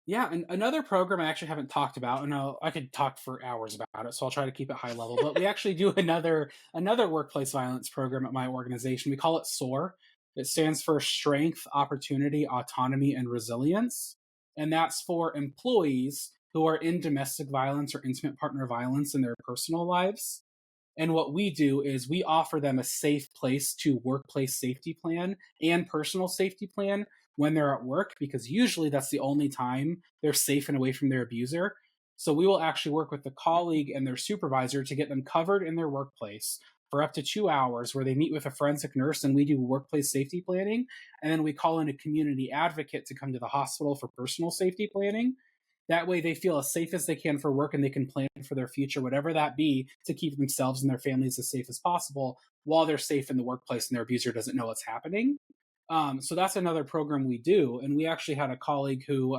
Yeah, and another program I actually haven't talked about, and I could talk for hours about it, so I'll try to keep it high level. But we actually do another workplace violence program at my organization. We call it SOAR. It stands for Strength, Opportunity, Autonomy, and Resilience, and that's for employees who are in domestic violence or intimate partner violence in their personal lives. And what we do is we offer them a safe place to workplace safety plan and personal safety plan when they're at work, because usually that's the only time they're safe and away from their abuser. So we will actually work with the colleague and their supervisor to get them covered in their workplace for up to 2 hours, where they meet with a forensic nurse and we do workplace safety planning. And then we call in a community advocate to come to the hospital for personal safety planning. That way they feel as safe as they can for work, and they can plan for their future, whatever that be, to keep themselves and their families as safe as possible while they're safe in the workplace and their abuser doesn't know what's happening. So that's another program we do. And we actually had a colleague who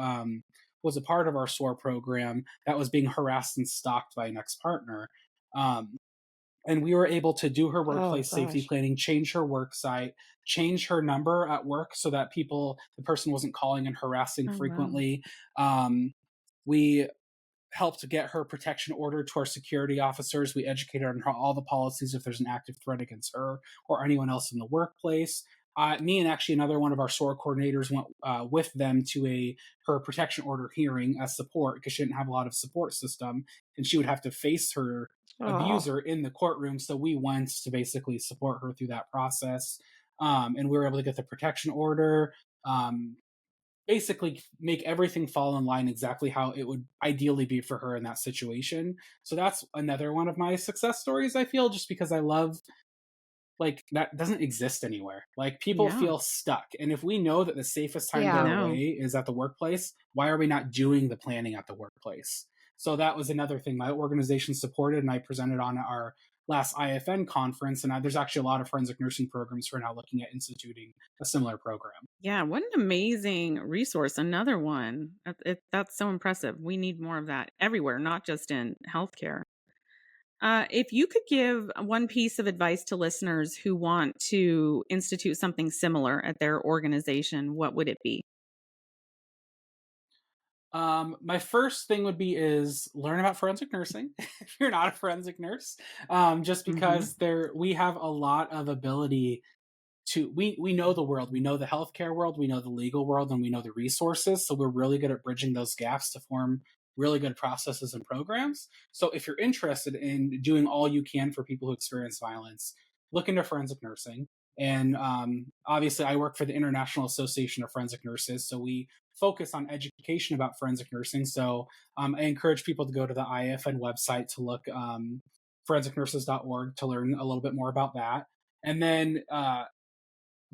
was a part of our SOAR program that was being harassed and stalked by an ex-partner. Um, and we were able to do her Oh workplace safety gosh. planning, change her work site, change her number at work so that the person wasn't calling and harassing Oh, wow. frequently. Um, we helped get her protection order to our security officers. We educated her on all the policies if there's an active threat against her or anyone else in the workplace. Me and actually another one of our SOAR coordinators went with them to her protection order hearing as support, because she didn't have a lot of support system and she would have to face her Oh, abuser in the courtroom. So we went to basically support her through that process. And we were able to get the protection order, um, basically make everything fall in line exactly how it would ideally be for her in that situation. So that's another one of my success stories, I feel, just because I love, like, that doesn't exist anywhere. Like, people Yeah. feel stuck. And if we know that the safest time yeah. they're No. away is at the workplace, why are we not doing the planning at the workplace? So that was another thing my organization supported, and I presented on our last IFN conference. And there's actually a lot of forensic nursing programs who are now looking at instituting a similar program. Yeah. What an amazing resource. Another one. That's so impressive. We need more of that everywhere, not just in healthcare. If you could give one piece of advice to listeners who want to institute something similar at their organization, what would it be? My first thing would be is learn about forensic nursing if you're not a forensic nurse, just Hmm. because we have a lot of ability we know the world, we know the healthcare world, we know the legal world, and we know the resources. So we're really good at bridging those gaps to form really good processes and programs. So if you're interested in doing all you can for people who experience violence, look into forensic nursing. And obviously, I work for the International Association of Forensic Nurses, so we focus on education about forensic nursing. So I encourage people to go to the IFN website to look forensicnurses.org to learn a little bit more about that. And then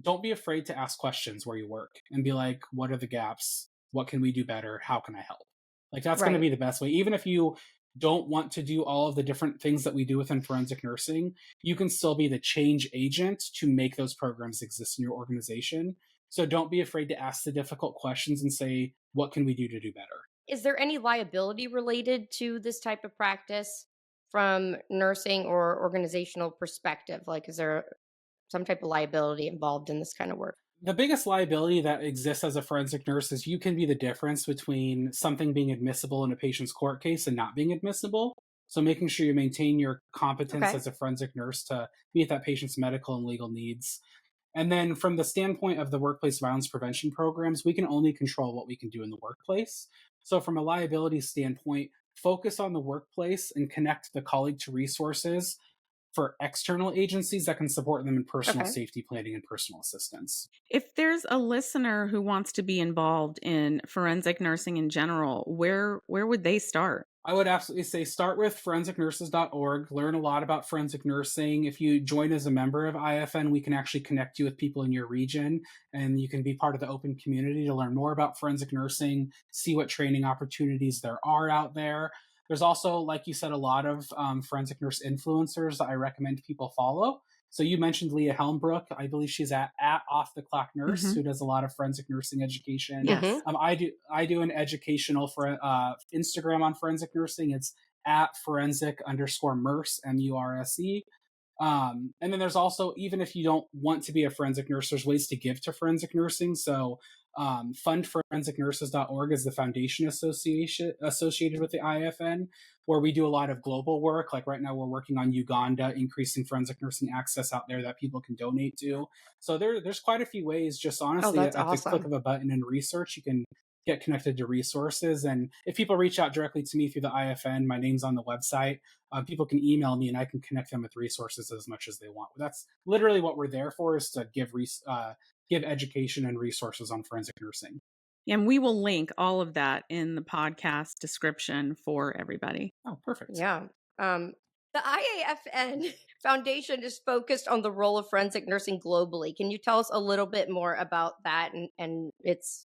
don't be afraid to ask questions where you work and be like, what are the gaps? What can we do better? How can I help? Like, that's going to Right. be the best way. Even if you don't want to do all of the different things that we do within forensic nursing, you can still be the change agent to make those programs exist in your organization. So don't be afraid to ask the difficult questions and say, what can we do to do better? Is there any liability related to this type of practice from nursing or organizational perspective? Like, is there some type of liability involved in this kind of work? The biggest liability that exists as a forensic nurse is you can be the difference between something being admissible in a patient's court case and not being admissible. So making sure you maintain your competence Okay. as a forensic nurse to meet that patient's medical and legal needs. And then from the standpoint of the workplace violence prevention programs, we can only control what we can do in the workplace. So from a liability standpoint, focus on the workplace and connect the colleague to resources for external agencies that can support them in personal Okay. safety planning and personal assistance. If there's a listener who wants to be involved in forensic nursing in general, where would they start? I would absolutely say start with forensicnurses.org, learn a lot about forensic nursing. If you join as a member of IFN, we can actually connect you with people in your region, and you can be part of the open community to learn more about forensic nursing, see what training opportunities there are out there. There's also, like you said, a lot of forensic nurse influencers that I recommend people follow. So you mentioned Leah Helmbrook. I believe she's at Off the Clock Nurse, Mhm. who does a lot of forensic nursing education. Yes. Mhm. I do an educational for Instagram on forensic nursing. It's at forensic_murse, MURSE. And then there's also, even if you don't want to be a forensic nurse, there's ways to give to forensic nursing. So fundforensicnurses.org is the foundation associated with the IFN, where we do a lot of global work. Like right now, we're working on Uganda, increasing forensic nursing access out there that people can donate to. So there's quite a few ways, just honestly, that's at the click awesome. of a button in research, you can get connected to resources. And if people reach out directly to me through the IFN, my name's on the website. People can email me and I can connect them with resources as much as they want. That's literally what we're there for, is to give education and resources on forensic nursing. And we will link all of that in the podcast description for everybody. Oh, perfect. Yeah. The IAFN Foundation is focused on the role of forensic nursing globally. Can you tell us a little bit more about that and its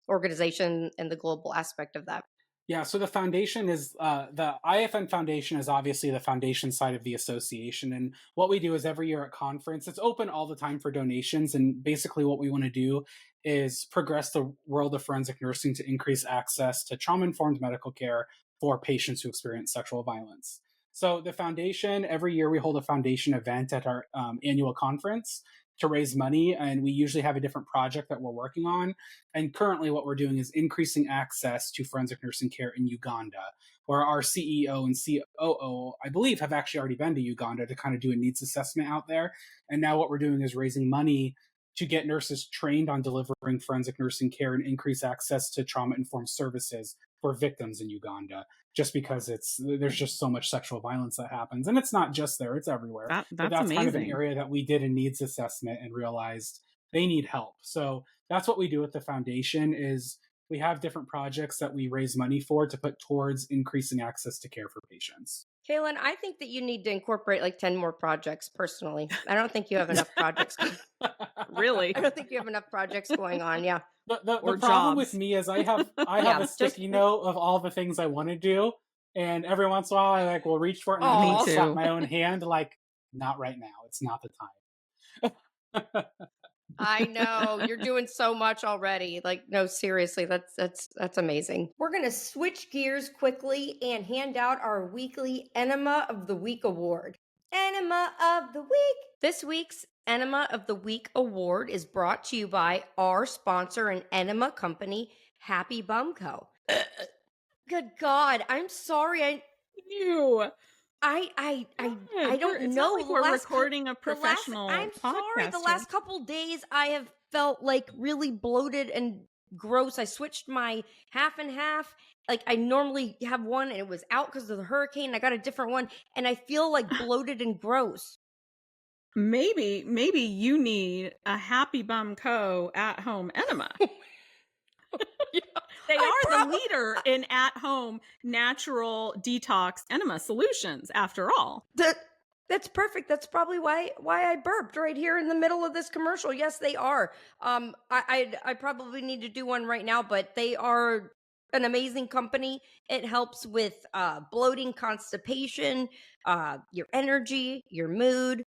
organization and the global aspect of that? Yeah, so the foundation is the IFN Foundation is obviously the foundation side of the association. And what we do is every year at conference, it's open all the time for donations. And basically, what we want to do is progress the world of forensic nursing to increase access to trauma informed medical care for patients who experience sexual violence. So, the foundation, every year we hold a foundation event at our annual conference to raise money. And we usually have a different project that we're working on. And currently, what we're doing is increasing access to forensic nursing care in Uganda, where our CEO and COO, I believe, have actually already been to Uganda to kind of do a needs assessment out there. And now what we're doing is raising money to get nurses trained on delivering forensic nursing care and increase access to trauma informed services for victims in Uganda, just because there's just so much sexual violence that happens. And it's not just there, it's everywhere. But That's that's kind of an amazing. area that we did a needs assessment and realized they need help. So that's what we do with the foundation, is we have different projects that we raise money for to put towards increasing access to care for patients. Kaylin, I think that you need to incorporate like 10 more projects personally. I don't think you have enough projects. Really? I don't think you have enough projects going on. Yeah. The Or problem jobs. with me is I have Yeah, a sticky note of all the things I want to do, and every once in a while I will reach for it and I Aw. like Me slap too. my own hand, like, not right now. It's not the time. I know you're doing so much already. Like, no, seriously, that's amazing. We're gonna switch gears quickly and hand out our weekly Enema of the Week award. Enema of the Week. This week's Enema of the Week award is brought to you by our sponsor and enema company, Happy Bum Co. Good God, I'm sorry. Ew. I don't It's know. not like we're recording a professional I'm sorry. podcast The here. last couple days, I have felt like really bloated and gross. I switched my half and half. Like I normally have one, and it was out because of the hurricane. I got a different one, and I feel like bloated and gross. Maybe you need a Happy Bum Co. at-home enema. They are the leader in at-home natural detox enema solutions, after all. That's perfect. That's probably why I burped right here in the middle of this commercial. Yes, they are. I probably need to do one right now, but they are an amazing company. It helps with bloating, constipation, your energy, your mood.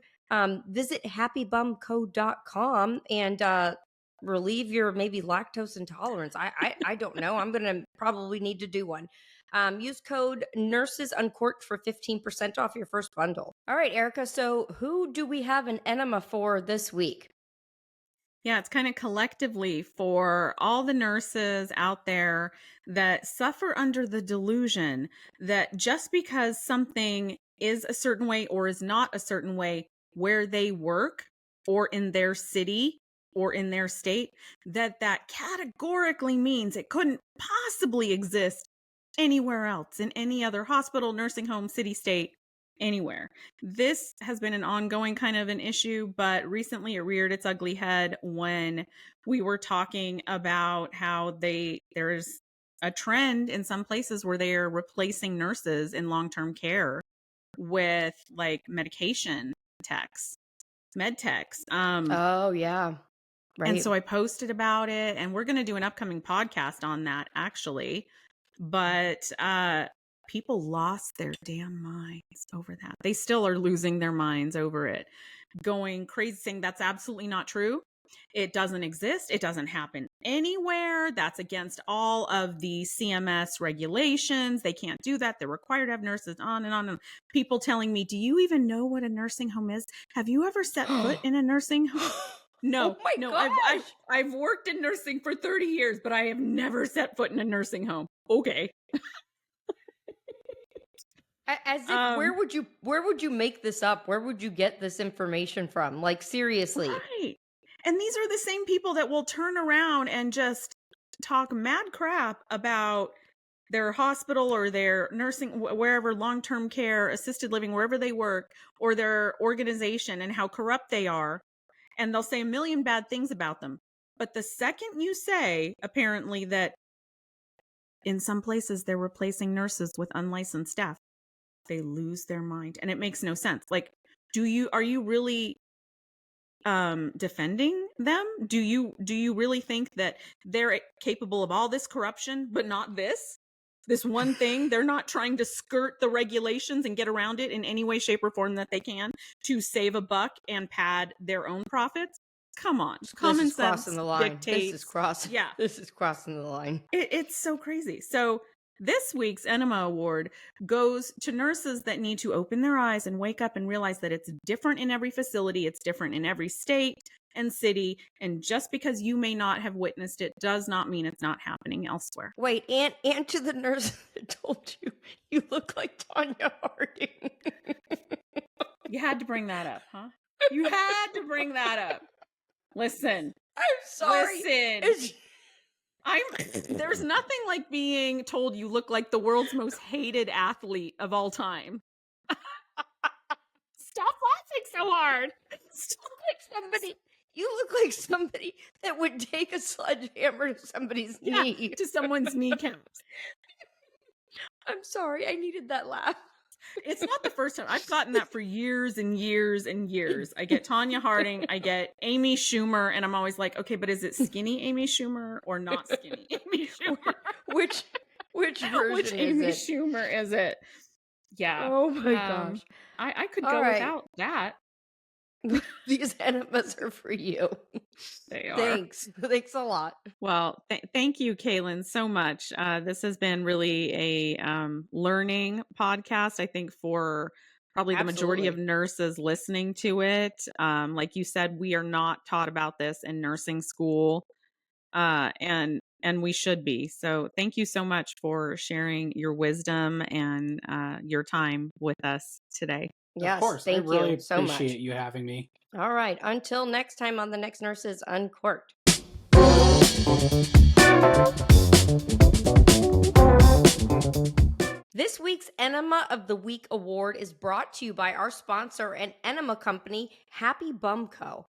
Visit happybumco.com and relieve your maybe lactose intolerance. I don't know. I'm gonna probably need to do one. Use code Nurses Uncorked for 15% off your first bundle. All right, Erica. So who do we have an enema for this week? Yeah, it's kind of collectively for all the nurses out there that suffer under the delusion that just because something is a certain way or is not a certain way where they work or in their city or in their state, that categorically means it couldn't possibly exist anywhere else, in any other hospital, nursing home, city, state, anywhere. This has been an ongoing kind of an issue, but recently it reared its ugly head when we were talking about how there's a trend in some places where they are replacing nurses in long-term care with like medication techs, med techs. Oh yeah. Right. And so I posted about it, and we're going to do an upcoming podcast on that actually. But people lost their damn minds over that. They still are losing their minds over it, going crazy, saying that's absolutely not true. It doesn't exist. It doesn't happen anywhere. That's against all of the CMS regulations. They can't do that. They're required to have nurses, on and on. And people telling me, do you even know what a nursing home is? Have you ever set foot in a nursing home? No, Oh my gosh. I've worked in nursing for 30 years, but I have never set foot in a nursing home. Okay. As if where would you make this up? Where would you get this information from? Like seriously. Right. And these are the same people that will turn around and just talk mad crap about their hospital or their nursing, wherever, long-term care, assisted living, wherever they work, or their organization and how corrupt they are. And they'll say a million bad things about them. But the second you say, apparently, that in some places they're replacing nurses with unlicensed staff, they lose their mind. And it makes no sense. Like, are you really defending them? Do you really think that they're capable of all this corruption, but not this one thing? They're not trying to skirt the regulations and get around it in any way, shape, or form that they can to save a buck and pad their own profits? Come on. Common sense crossing the line. dictates. This is crossing the line. It's so crazy. So this week's Enema Award goes to nurses that need to open their eyes and wake up and realize that it's different in every facility. It's different in every state and city. And just because you may not have witnessed it does not mean it's not happening elsewhere. Wait, and to the nurse that told you look like Tanya Harding. You had to bring that up, huh? You had to bring that up. Listen. I'm sorry. Listen. There's nothing like being told you look like the world's most hated athlete of all time. Stop laughing so hard. You look like somebody that would take a sledgehammer to somebody's knee. To someone's kneecaps. I'm sorry. I needed that laugh. It's not the first time. I've gotten that for years and years and years. I get Tanya Harding, I get Amy Schumer, and I'm always like, okay, but is it skinny Amy Schumer or not skinny Amy Schumer? Which version Which Amy Schumer is it? Yeah. Oh my gosh. I could go without that. These enemas are for you. They are. Thanks a lot. Well, thank you, Kalen, so much. This has been really a learning podcast, I think, for probably the majority of nurses listening to it. Like you said, we are not taught about this in nursing school. And and we should be. So thank you so much for sharing your wisdom and your time with us today. Of Yes, course, I thank really you so much. appreciate you having me. All right. Until next time on the next Nurses Uncorked. This week's Enema of the Week award is brought to you by our sponsor and enema company, Happy Bum Co.